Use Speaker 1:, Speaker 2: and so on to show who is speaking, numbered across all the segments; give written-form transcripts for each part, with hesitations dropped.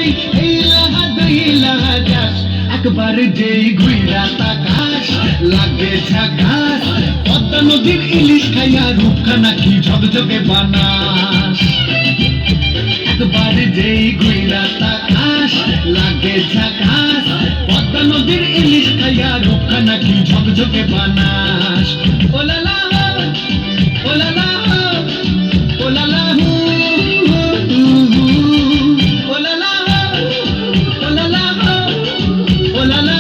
Speaker 1: নাই এই লাহা দই লাহা যাস একবার যেই ঘুইরা তাকাস লাগে ঝাকাস পদ্মা নদীর ইলিশ খাইয়া রূপখানা কি ঝকঝকে বানাস একবার যেই ঘুইরা তাকাস লাগে ঝাকাস পদ্মা নদীর ইলিশ খাইয়া রূপখানা কি ঝকঝকে বানাস ওলালা ওলালা ওলালা ওলালা ওলালা ওলালা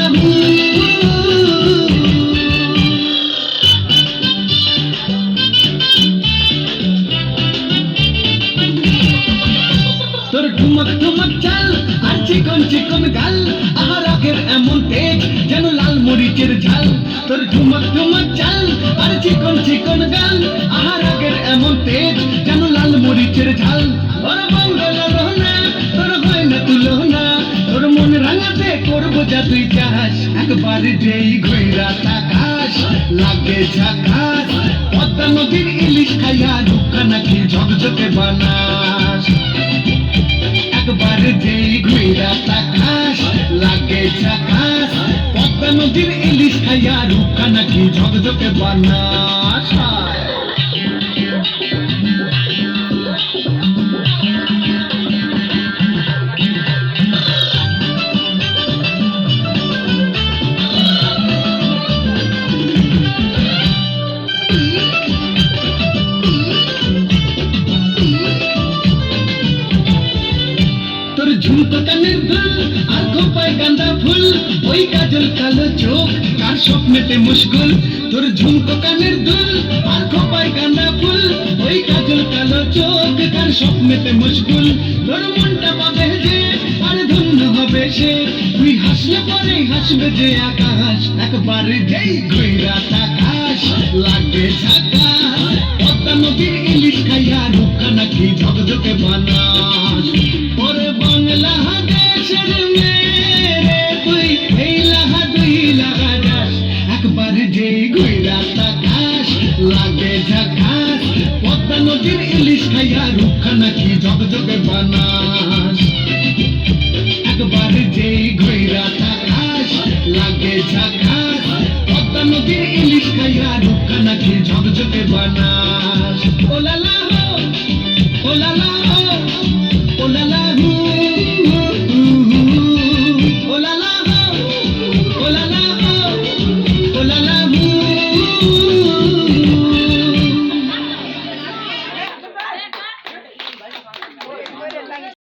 Speaker 1: তোর ঠুমক ঠুমক চাল আর চিকন চিকন গাল আহার আগের এমন তেজ যেন লাল মরিচের ঝাল তোর ঠুমক ঠুমক চাল আর চিকন চিকন গাল আহার আগের এমন তেজ যেন লাল মরিচের ঝাল তোর মঙ্গল রহনা তোর হয় না তুলনা তোর মন রাঙাতে করবো যা তুই চাস একবার যেই ঘুইরা তাকাস লাগে ঝাকাস পদ্মা নদীর ইলিশ খাইয়া রূপখানা কি ঝকঝকে বানাস একবার যেই ঘুইরা তাকাস লাগে ঝাকাস পদ্মা নদীর ইলিশ খাইয়া রূপখানা কি ঝকঝকে বানাস ঝুমকো কানের দুল আর খোপায় গাঁদা ফুল ওই কাজল কালো চোখ কার স্বপ্নেতে মুশকুল তোর ঝুমকো কানের দুল আর খোপায় গাঁদা ফুল ওই কাজল কালো চোখ কার স্বপ্নেতে মুশকুল তোর মনটা পাবে যে আর ধন্য হবে সে তুই হাসলে পরে হাসবে যে আকাশ একবার যেই ঘুইরা তাকাস লাগে ঝাকাস পদ্মা নদীর ইলিশ খাইয়া রূপখানা কি ঝকঝকে বানাস